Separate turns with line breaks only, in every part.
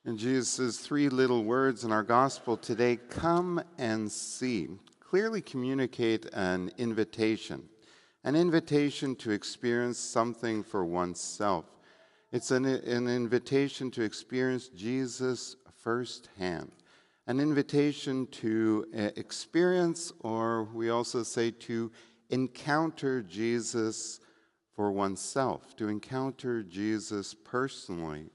And Jesus' three little words in our gospel today, come and see, clearly communicate an invitation to experience something for oneself. It's an invitation to experience Jesus firsthand, an invitation to experience, or we also say to encounter Jesus for oneself, to encounter Jesus personally.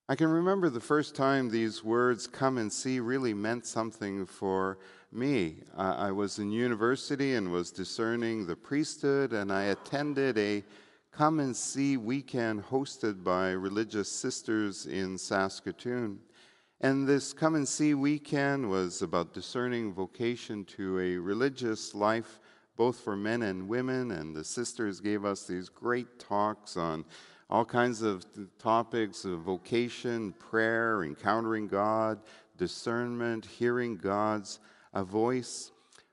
I can remember the first time these words, come and see, really meant something for me. I was in university and was discerning the priesthood, and I attended a come and see weekend hosted by religious sisters in Saskatoon. And this come and see weekend was about discerning vocation to a religious life, both for men and women, and the sisters gave us these great talks on all kinds of topics of vocation, prayer, encountering God, discernment, hearing God's voice.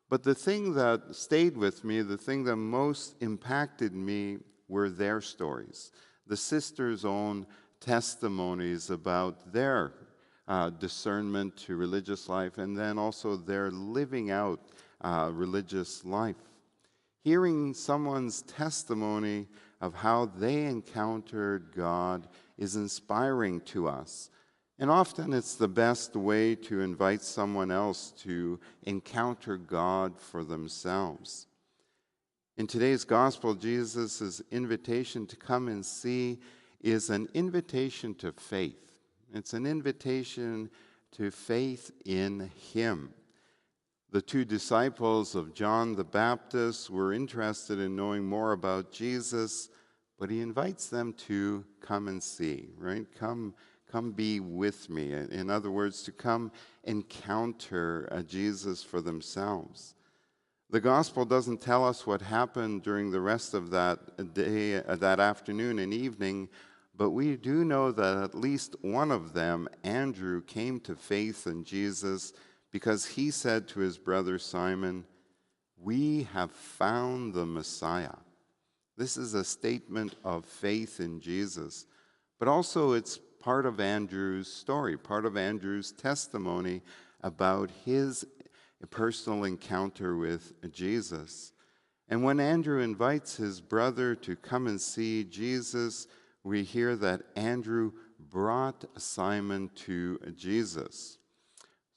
But the thing that stayed with me, the thing that most impacted me were their stories, the sisters' own testimonies about their discernment to religious life, and then also their living out religious life. Hearing someone's testimony of how they encountered God is inspiring to us. And often it's the best way to invite someone else to encounter God for themselves. In today's gospel, Jesus' invitation to come and see is an invitation to faith. It's an invitation to faith in Him. The two disciples of John the Baptist were interested in knowing more about Jesus, but He invites them to come and see, right? Come be with me. In other words, to come encounter Jesus for themselves. The gospel doesn't tell us what happened during the rest of that day, that afternoon and evening, but we do know that at least one of them, Andrew, came to faith in Jesus because he said to his brother Simon, "We have found the Messiah." This is a statement of faith in Jesus, but also it's part of Andrew's story, part of Andrew's testimony about his personal encounter with Jesus. And when Andrew invites his brother to come and see Jesus, we hear that Andrew brought Simon to Jesus.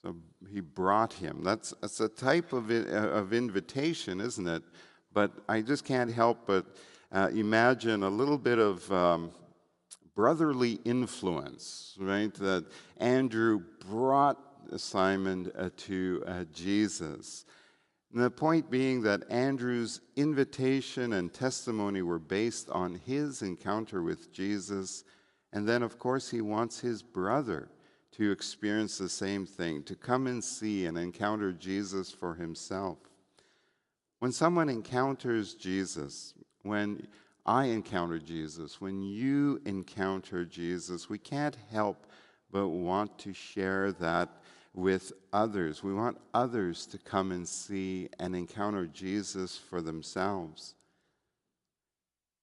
So he brought him. That's a type of invitation, isn't it? But I just can't help but imagine a little bit of brotherly influence, right? That Andrew brought Simon to Jesus. And the point being that Andrew's invitation and testimony were based on his encounter with Jesus. And then, of course, he wants his brother to experience the same thing, to come and see and encounter Jesus for himself. When someone encounters Jesus, when I encounter Jesus, when you encounter Jesus, we can't help but want to share that with others. We want others to come and see and encounter Jesus for themselves.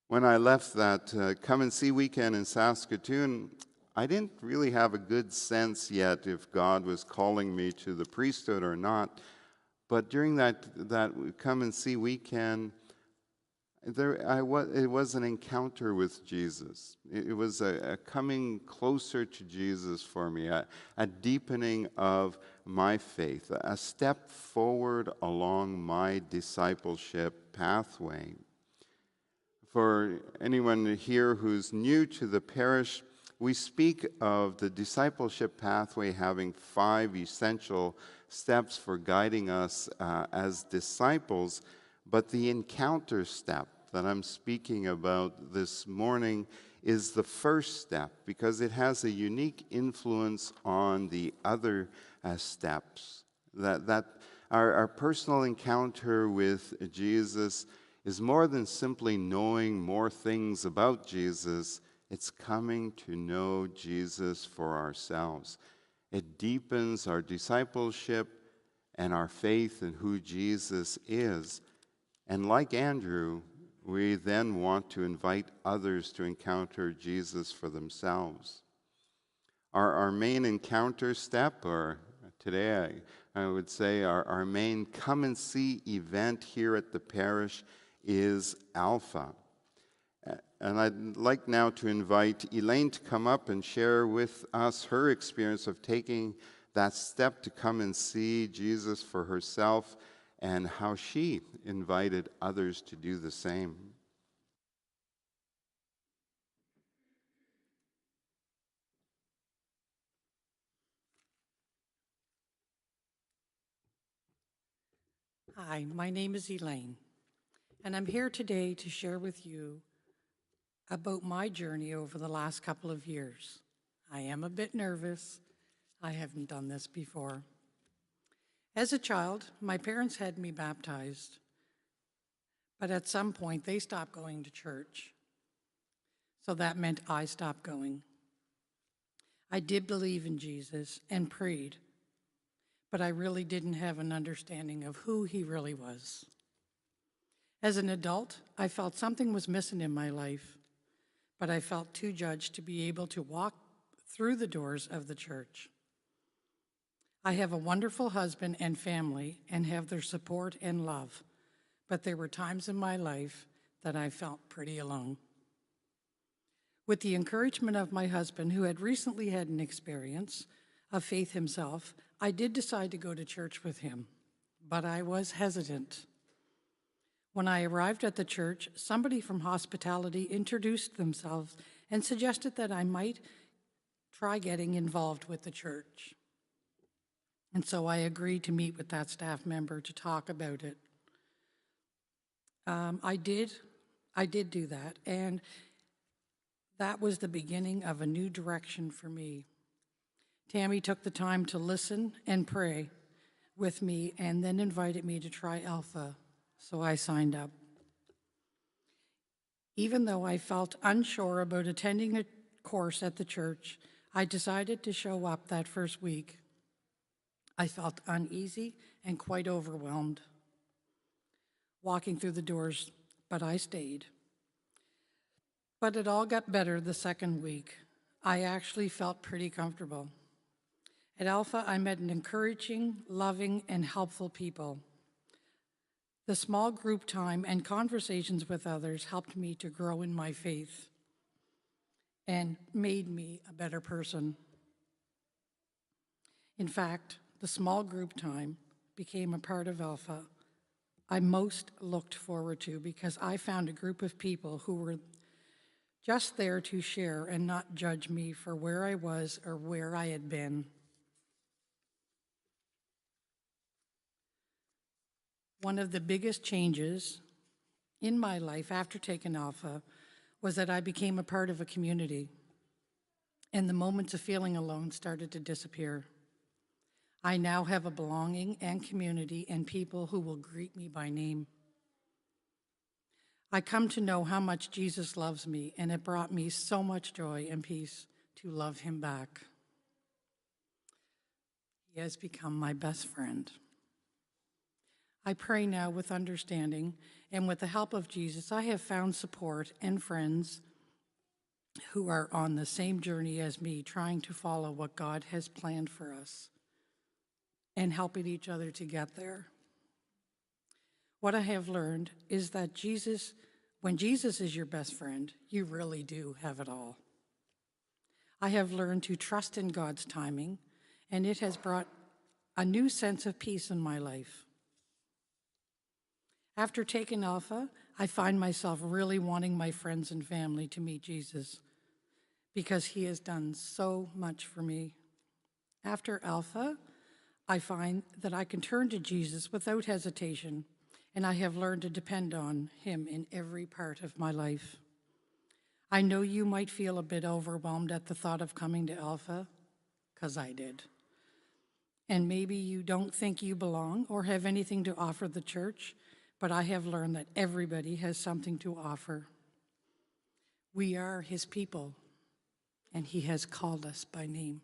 When I left that come and see weekend in Saskatoon, I didn't really have a good sense yet if God was calling me to the priesthood or not. But during that come and see weekend, it was an encounter with Jesus. It was a coming closer to Jesus for me, a deepening of my faith, a step forward along my discipleship pathway. For anyone here who's new to the parish, we speak of the discipleship pathway having 5 essential steps for guiding us as disciples, but the encounter step that I'm speaking about this morning is the first step because it has a unique influence on the other steps. That our personal encounter with Jesus is more than simply knowing more things about Jesus. It's coming to know Jesus for ourselves. It deepens our discipleship and our faith in who Jesus is. And like Andrew, we then want to invite others to encounter Jesus for themselves. Our main encounter step, or today I would say our main come and see event here at the parish is Alpha. And I'd like now to invite Elaine to come up and share with us her experience of taking that step to come and see Jesus for herself and how she invited others to do the same.
Hi, my name is Elaine, and I'm here today to share with you about my journey over the last couple of years. I am a bit nervous. I haven't done this before. As a child, my parents had me baptized, but at some point they stopped going to church. So that meant I stopped going. I did believe in Jesus and prayed, but I really didn't have an understanding of who he really was. As an adult, I felt something was missing in my life, but I felt too judged to be able to walk through the doors of the church. I have a wonderful husband and family and have their support and love, but there were times in my life that I felt pretty alone. With the encouragement of my husband, who had recently had an experience of faith himself, I did decide to go to church with him, but I was hesitant. When I arrived at the church, somebody from hospitality introduced themselves and suggested that I might try getting involved with the church. And so I agreed to meet with that staff member to talk about it. I did do that, and that was the beginning of a new direction for me. Tammy took the time to listen and pray with me and then invited me to try Alpha, so I signed up. Even though I felt unsure about attending a course at the church, I decided to show up that first week. I felt uneasy and quite overwhelmed walking through the doors, but I stayed. But it all got better the second week. I actually felt pretty comfortable. At Alpha, I met an encouraging, loving, and helpful people. The small group time and conversations with others helped me to grow in my faith and made me a better person. In fact, the small group time became a part of Alpha I most looked forward to because I found a group of people who were just there to share and not judge me for where I was or where I had been. One of the biggest changes in my life after taking Alpha was that I became a part of a community, and the moments of feeling alone started to disappear. I now have a belonging and community and people who will greet me by name. I come to know how much Jesus loves me, and it brought me so much joy and peace to love him back. He has become my best friend. I pray now with understanding, and with the help of Jesus, I have found support and friends who are on the same journey as me, trying to follow what God has planned for us and helping each other to get there. What I have learned is that when Jesus is your best friend, you really do have it all. I have learned to trust in God's timing, and it has brought a new sense of peace in my life. After taking Alpha, I find myself really wanting my friends and family to meet Jesus because he has done so much for me. After Alpha, I find that I can turn to Jesus without hesitation, and I have learned to depend on him in every part of my life. I know you might feel a bit overwhelmed at the thought of coming to Alpha, because I did. And maybe you don't think you belong or have anything to offer the church, but I have learned that everybody has something to offer. We are his people, and he has called us by name.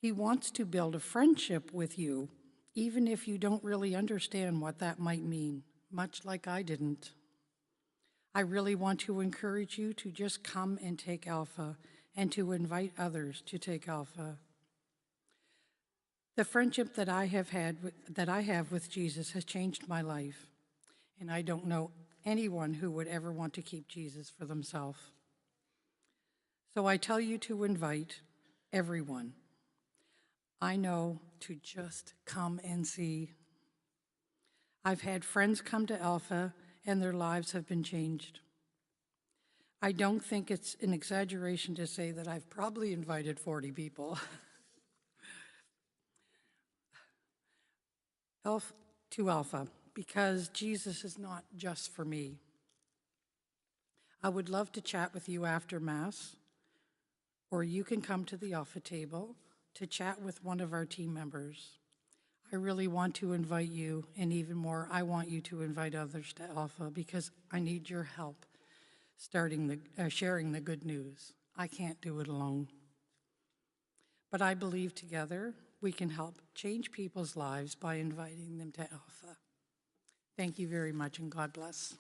He wants to build a friendship with you, even if you don't really understand what that might mean, much like I didn't. I really want to encourage you to just come and take Alpha and to invite others to take Alpha. The friendship that I have with Jesus has changed my life, and I don't know anyone who would ever want to keep Jesus for themselves. So I tell you to invite everyone I know to just come and see. I've had friends come to Alpha and their lives have been changed. I don't think it's an exaggeration to say that I've probably invited 40 people to Alpha, because Jesus is not just for me. I would love to chat with you after Mass, or you can come to the Alpha table to chat with one of our team members. I really want to invite you, and even more, I want you to invite others to Alpha, because I need your help sharing the good news. I can't do it alone. But I believe together we can help change people's lives by inviting them to Alpha. Thank you very much, and God bless.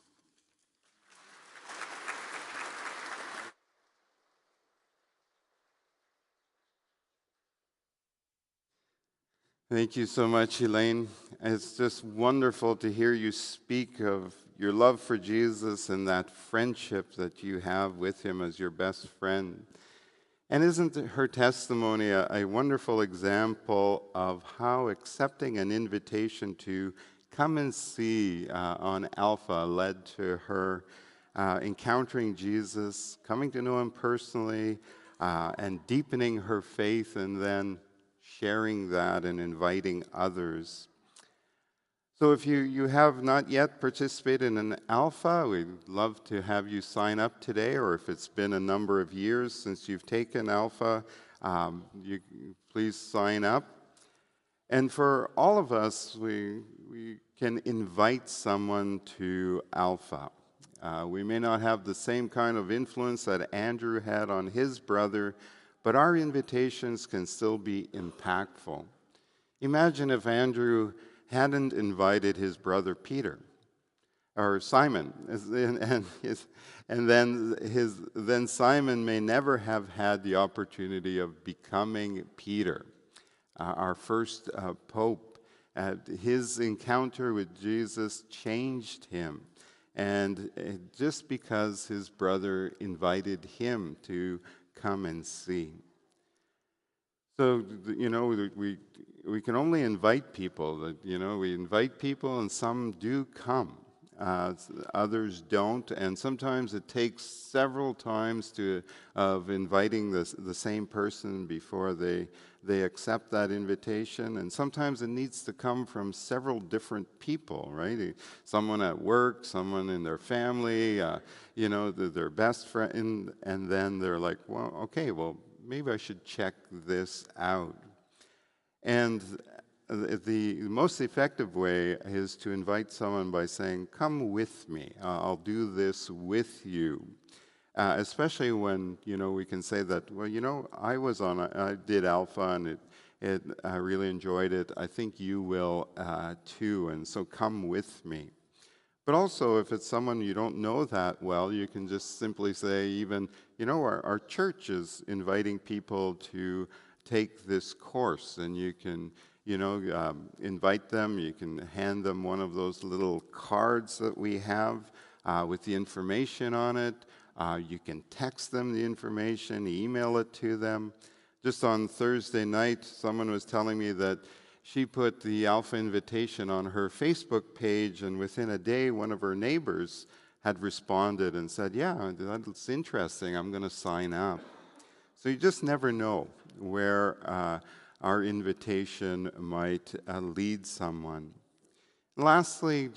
Thank you so much, Elaine. It's just wonderful to hear you speak of your love for Jesus and that friendship that you have with him as your best friend. And isn't her testimony a wonderful example of how accepting an invitation to come and see on Alpha led to her encountering Jesus, coming to know him personally, and deepening her faith, and then sharing that and inviting others. So if you have not yet participated in an Alpha, we'd love to have you sign up today, or if it's been a number of years since you've taken Alpha, you please sign up. And for all of us, we can invite someone to Alpha. We may not have the same kind of influence that Andrew had on his brother, but our invitations can still be impactful. Imagine if Andrew hadn't invited his brother Peter or Simon, and then Simon may never have had the opportunity of becoming Peter, our first pope. His encounter with Jesus changed him, and just because his brother invited him to come and see. So, we can only invite people. We invite people, and some do come. Others don't, and sometimes it takes several times of inviting the same person before they accept that invitation. And sometimes it needs to come from several different people, right? Someone at work, someone in their family, their best friend, and then they're like, well, okay, well, maybe I should check this out. And the most effective way is to invite someone by saying, come with me, I'll do this with you. Especially when, we can say that, well, I did Alpha and I really enjoyed it. I think you will too, and so come with me. But also, if it's someone you don't know that well, you can just simply say, even, our church is inviting people to take this course, and you can, invite them. You can hand them one of those little cards that we have with the information on it. You can text them the information, email it to them. Just on Thursday night, someone was telling me that she put the Alpha invitation on her Facebook page, and within a day, one of her neighbors had responded and said, yeah, that's interesting, I'm going to sign up. So you just never know where our invitation might lead someone. Lastly,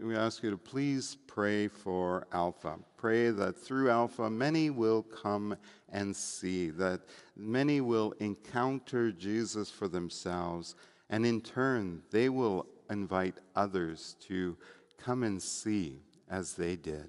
we ask you to please pray for Alpha. Pray that through Alpha, many will come and see, that many will encounter Jesus for themselves, and in turn, they will invite others to come and see as they did.